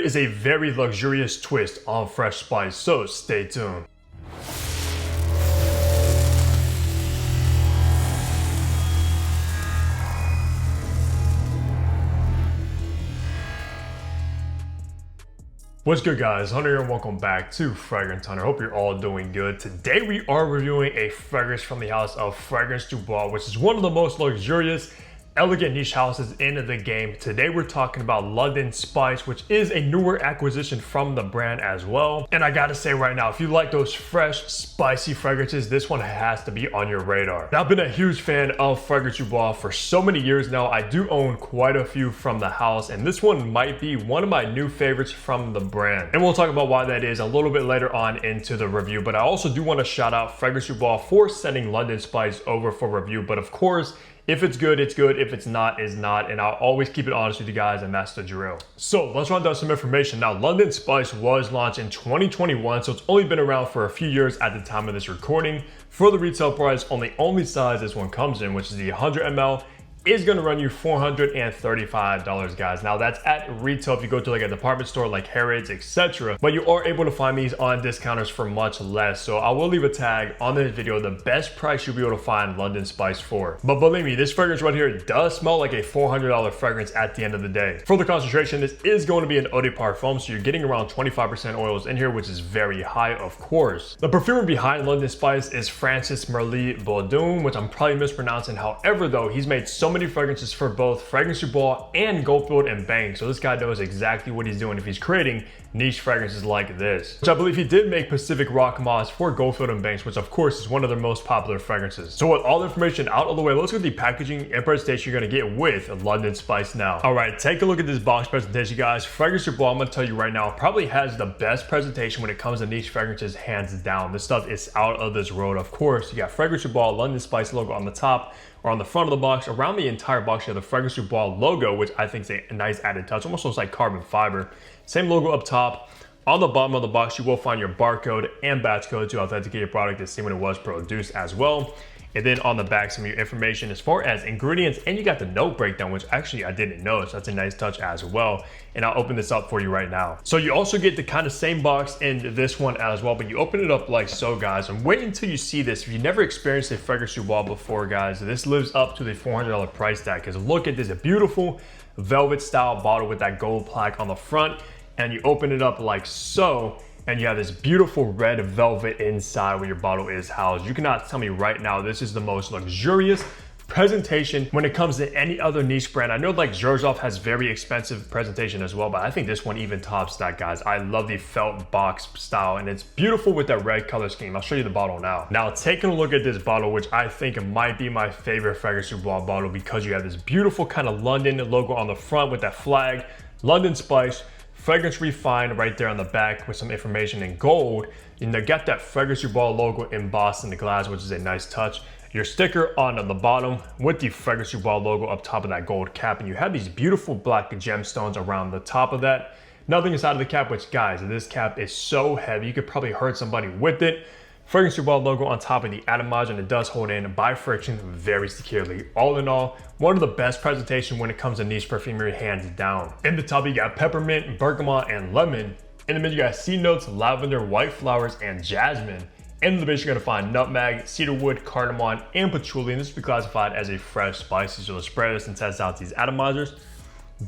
is a very luxurious twist on fresh spice, so stay tuned. What's good, guys? Hunter here and welcome back to Fragrance Hunter. Hope you're all doing good. Today we are reviewing a fragrance from the house of Fragrance du Bois, which is one of the most luxurious, elegant niche houses in the game. Today we're talking about London Spice, which is a newer acquisition from the brand as well. And I gotta say right now, if you like those fresh, spicy fragrances, this one has to be on your radar. Now, I've been a huge fan of Fragrance du Bois for so many years now. I do own quite a few from the house, and this one might be one of my new favorites from the brand. And we'll talk about why that is a little bit later on into the review. But I also do want to shout out Fragrance du Bois for sending London Spice over for review. But of course, if it's good, it's good. If it's not, it's not. And I'll always keep it honest with you guys, and that's the drill. So let's run down some information. Now, London Spice was launched in 2021, so it's only been around for a few years at the time of this recording. For the retail price, only size this one comes in, which is the 100 ml, is gonna run you $435, guys. Now that's at retail if you go to like a department store like Harrods, etc. But you are able to find these on discounters for much less. So I will leave a tag on this video, the best price you'll be able to find London Spice for. But believe me, this fragrance right here does smell like a $400 fragrance at the end of the day. For the concentration, this is going to be an eau de parfum, so you're getting around 25% oils in here, which is very high, of course. The perfumer behind London Spice is Francis Merle Baudouin, which I'm probably mispronouncing. However, though, he's made so many fragrances for both Fragrance du Bois and Goldfield and Banks, so this guy knows exactly what he's doing if he's creating niche fragrances like this. Which I believe he did make Pacific Rock Moss for Goldfield and Banks, which of course is one of their most popular fragrances. So with all the information out of the way, let's go to the packaging and presentation you're gonna get with London Spice now. All right, take a look at this box presentation, guys. Fragrance du Bois, I'm gonna tell you right now, probably has the best presentation when it comes to niche fragrances, hands down. This stuff is out of this world. Of course, you got Fragrance du Bois, London Spice logo on the top, or on the front of the box. Around the entire box, you have the Fragrance du Bois logo, which I think is a nice added touch. Almost looks like carbon fiber. Same logo up top. On the bottom of the box, you will find your barcode and batch code to authenticate your product and see when it was produced as well. And then on the back, some of your information as far as ingredients, and you got the note breakdown, which actually I didn't know, so that's a nice touch as well. And I'll open this up for you right now. So you also get the kind of same box in this one as well, but you open it up like so, guys. And wait until you see this. If you never experienced a Fragrance du Bois before, guys, this lives up to the $400 price tag, because look at this, a beautiful velvet style bottle with that gold plaque on the front, and you open it up like so, and you have this beautiful red velvet inside where your bottle is housed. You cannot tell me right now this is the most luxurious presentation when it comes to any other niche brand. I know like Zaharoff has very expensive presentation as well, but I think this one even tops that, guys. I love the felt box style, and it's beautiful with that red color scheme. I'll show you the bottle now. Now, taking a look at this bottle, which I think might be my favorite Fragrance du Bois bottle, because you have this beautiful kind of London logo on the front with that flag, London Spice, fragrance refined right there on the back with some information in gold. And they got that Fragrance du Bois logo embossed in the glass, which is a nice touch. Your sticker on the bottom with the Fragrance du Bois logo up top of that gold cap, and you have these beautiful black gemstones around the top of that. Nothing inside of the cap, which, guys, this cap is so heavy you could probably hurt somebody with it. Fragrance du Bois logo on top of the atomizer, and it does hold in by friction very securely. All in all, one of the best presentation when it comes to niche perfumery, hands down. In the top, you got peppermint, bergamot, and lemon. In the middle, you got sea notes, lavender, white flowers, and jasmine. In the base, you're gonna find nutmeg, cedarwood, cardamom, and patchouli, and this will be classified as a fresh spicy. So let's spray this and test out these atomizers.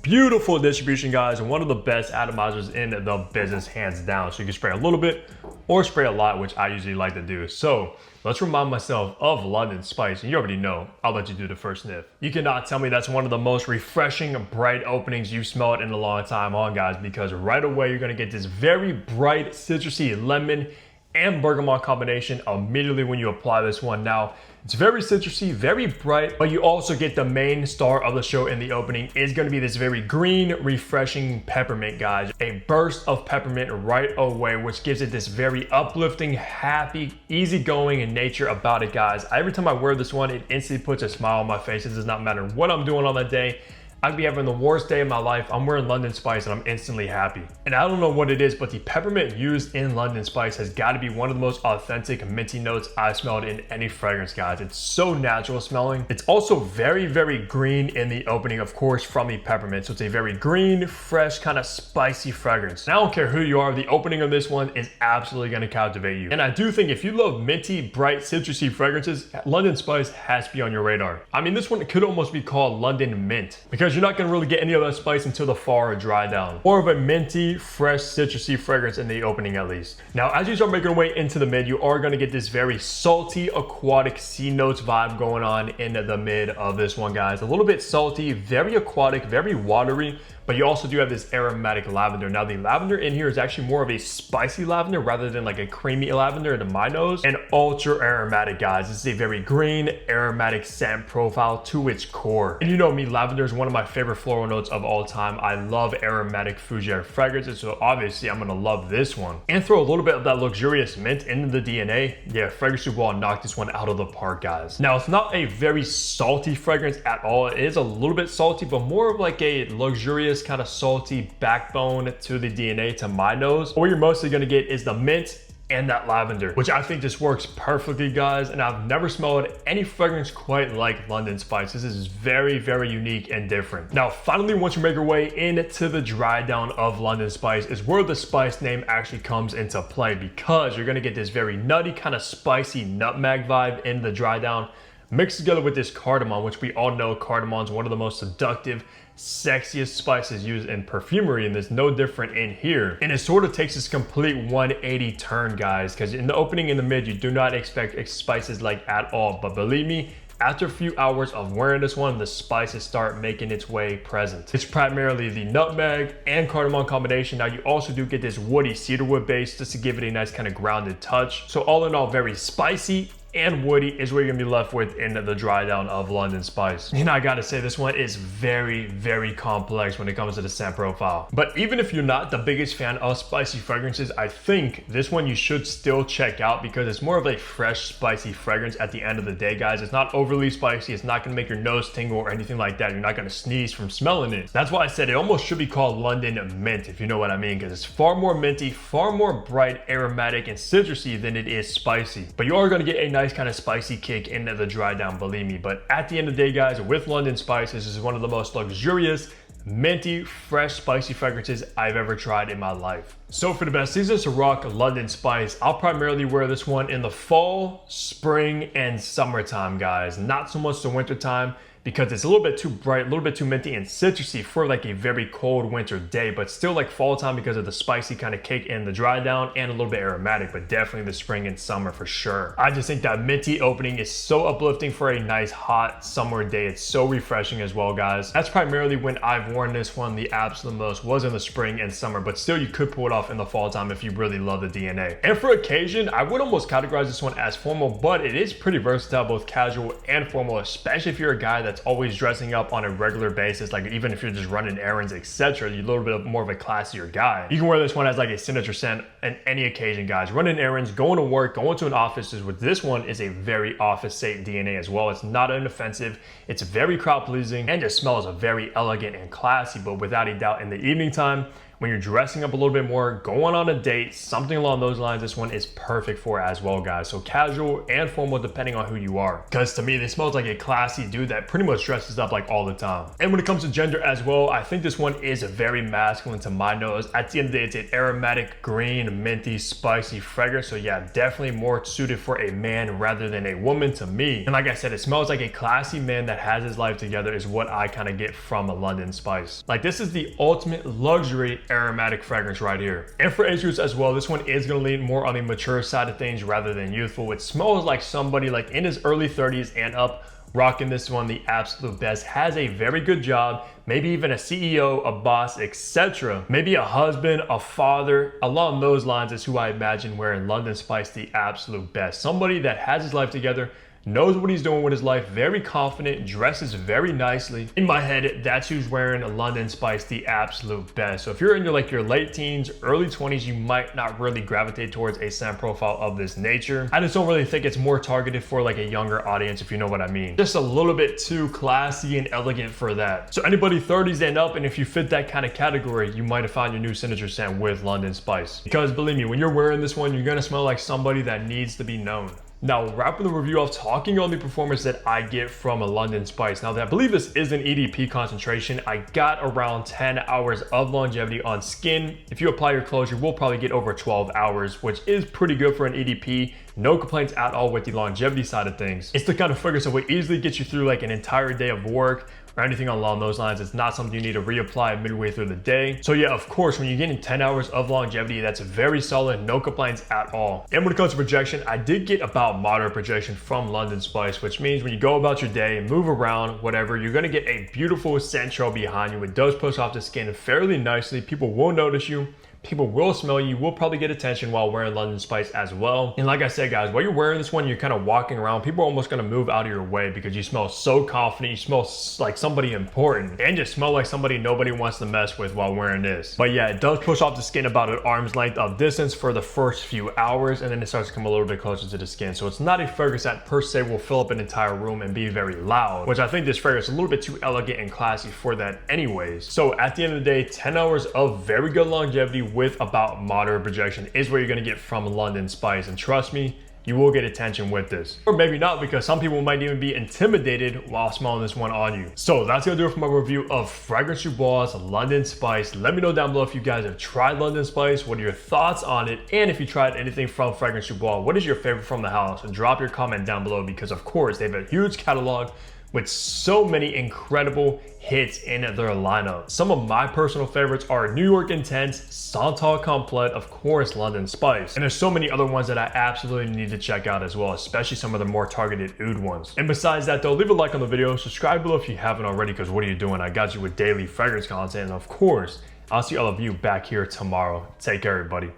Beautiful distribution, guys, and one of the best atomizers in the business, hands down. So you can spray a little bit or spray a lot, which I usually like to do. So let's remind myself of London Spice, and you already know. I'll let you do the first sniff. You cannot tell me that's one of the most refreshing, bright openings you've smelled in a long time on, guys, because right away you're gonna get this very bright, citrusy lemon and bergamot combination immediately when you apply this one. Now, it's very citrusy, very bright, but you also get the main star of the show in the opening is gonna be this very green, refreshing peppermint, guys. A burst of peppermint right away, which gives it this very uplifting, happy, easygoing nature about it, guys. Every time I wear this one, it instantly puts a smile on my face. It does not matter what I'm doing on that day. I'd be having the worst day of my life. I'm wearing London Spice and I'm instantly happy. And I don't know what it is, but the peppermint used in London Spice has got to be one of the most authentic minty notes I've smelled in any fragrance, guys. It's so natural smelling. It's also very, very green in the opening, of course, from the peppermint. So it's a very green, fresh, kind of spicy fragrance. And I don't care who you are, the opening of this one is absolutely going to captivate you. And I do think if you love minty, bright, citrusy fragrances, London Spice has to be on your radar. I mean, this one could almost be called London Mint, because you're not going to really get any of that spice until the fall or dry down. More of a minty, fresh, citrusy fragrance in the opening at least. Now, as you start making your way into the mid, you are going to get this very salty, aquatic sea notes vibe going on in the mid of this one, guys. A little bit salty, very aquatic, very watery, but you also do have this aromatic lavender. Now, the lavender in here is actually more of a spicy lavender rather than like a creamy lavender to my nose, and ultra aromatic, guys. This is a very green, aromatic scent profile to its core. And you know me, lavender is one of my favorite floral notes of all time. I love aromatic fougere fragrances, so obviously I'm gonna love this one. And throw a little bit of that luxurious mint into the DNA. Yeah, Fragrance du Bois knocked this one out of the park, guys. Now, it's not a very salty fragrance at all. It is a little bit salty, but more of like a luxurious kind of salty backbone to the DNA to my nose. What you're mostly gonna get is the mint and that lavender, which I think just works perfectly, guys. And I've never smelled any fragrance quite like London Spice. This is very, very unique and different. Now, finally, once you make your way into the dry down of London Spice is where the spice name actually comes into play, because you're gonna get this very nutty kind of spicy nutmeg vibe in the dry down, mixed together with this cardamom, which we all know cardamom is one of the most seductive, sexiest spices used in perfumery, and there's no different in here. And it sort of takes this complete 180 turn, guys, because in the opening and the mid, you do not expect spices like at all. But believe me, after a few hours of wearing this one, the spices start making its way present. It's primarily the nutmeg and cardamom combination. Now, you also do get this woody cedarwood base just to give it a nice kind of grounded touch. So all in all, very spicy and woody is what you're gonna be left with in the dry down of London Spice. And I gotta say, this one is very, very complex when it comes to the scent profile. But even if you're not the biggest fan of spicy fragrances, I think this one you should still check out, because it's more of a fresh, spicy fragrance at the end of the day, guys. It's not overly spicy. It's not gonna make your nose tingle or anything like that. You're not gonna sneeze from smelling it. That's why I said it almost should be called London Mint, if you know what I mean, because it's far more minty, far more bright, aromatic, and citrusy than it is spicy. But you are gonna get a nice kind of spicy kick into the dry down, believe me. But at the end of the day, guys, with London Spice, this is one of the most luxurious, minty, fresh, spicy fragrances I've ever tried in my life. So for the best seasons to rock London Spice, I'll primarily wear this one in the fall, spring, and summertime, guys. Not so much the winter time, because it's a little bit too bright, a little bit too minty and citrusy for like a very cold winter day, but still like fall time because of the spicy kind of kick in the dry down and a little bit aromatic, but definitely the spring and summer for sure. I just think that minty opening is so uplifting for a nice hot summer day. It's so refreshing as well, guys. That's primarily when I've worn this one the absolute most, was in the spring and summer, but still you could pull it off in the fall time if you really love the DNA. And for occasion, I would almost categorize this one as formal, but it is pretty versatile, both casual and formal, especially if you're a guy that's always dressing up on a regular basis, like even if you're just running errands, etc. You're a little bit more of a classier guy. You can wear this one as like a signature scent on any occasion, guys. Running errands, going to work, going to an office. With this one is a very office safe DNA as well. It's not inoffensive. It's very crowd pleasing and it smells very elegant and classy, but without a doubt in the evening time, when you're dressing up a little bit more, going on a date, something along those lines, this one is perfect for as well, guys. So casual and formal depending on who you are. Because to me, this smells like a classy dude that pretty much dresses up like all the time. And when it comes to gender as well, I think this one is very masculine to my nose. At the end of the day, it's an aromatic, green, minty, spicy fragrance. So yeah, definitely more suited for a man rather than a woman to me. And like I said, it smells like a classy man that has his life together is what I kind of get from a London Spice. Like, this is the ultimate luxury aromatic fragrance right here. And for age groups as well, this one is going to lean more on the mature side of things rather than youthful. It smells like somebody like in his early 30s and up rocking this one the absolute best, has a very good job, maybe even a CEO, a boss, etc. Maybe a husband, a father, along those lines is who I imagine wearing London Spice the absolute best. Somebody that has his life together, knows what he's doing with his life, very confident, dresses very nicely. In my head, that's who's wearing London Spice the absolute best. So if you're in your late teens, early 20s, you might not really gravitate towards a scent profile of this nature. I just don't really think it's more targeted for like a younger audience, if you know what I mean. Just a little bit too classy and elegant for that. So anybody 30s and up, and if you fit that kind of category, you might have found your new signature scent with London Spice. Because believe me, when you're wearing this one, you're gonna smell like somebody that needs to be known. Now, wrapping the review off, talking on the performance that I get from a London Spice. Now, I believe this is an EDP concentration. I got around 10 hours of longevity on skin. If you apply your closure, we'll probably get over 12 hours, which is pretty good for an EDP. No complaints at all with the longevity side of things. It's the kind of fragrance that will easily get you through like an entire day of work or anything along those lines. It's not something you need to reapply midway through the day. So yeah, of course, when you're getting 10 hours of longevity, that's very solid, no complaints at all. And when it comes to projection, I did get about moderate projection from London Spice, which means when you go about your day and move around, whatever, you're gonna get a beautiful scent trail behind you. It does push off the skin fairly nicely. People will notice you. People will smell you, will probably get attention while wearing London Spice as well. And like I said, guys, while you're wearing this one, you're kind of walking around, people are almost gonna move out of your way because you smell so confident, you smell like somebody important, and just smell like somebody nobody wants to mess with while wearing this. But yeah, it does push off the skin about an arm's length of distance for the first few hours, and then it starts to come a little bit closer to the skin. So it's not a fragrance that per se will fill up an entire room and be very loud, which I think this fragrance is a little bit too elegant and classy for that anyways. So at the end of the day, 10 hours of very good longevity with about moderate projection is what you're gonna get from London Spice. And trust me, you will get attention with this. Or maybe not, because some people might even be intimidated while smelling this one on you. So that's gonna do it for my review of Fragrance Du Bois London Spice. Let me know down below if you guys have tried London Spice, what are your thoughts on it, and if you tried anything from Fragrance Du Bois, what is your favorite from the house? And drop your comment down below, because of course they have a huge catalog with so many incredible hits in their lineup. Some of my personal favorites are New York Intense, Santal Complete, of course London Spice, and there's so many other ones that I absolutely need to check out as well, especially some of the more targeted oud ones. And besides that though, leave a like on the video, subscribe below if you haven't already, because what are you doing? I got you with daily fragrance content, and of course, I'll see all of you back here tomorrow. Take care, everybody.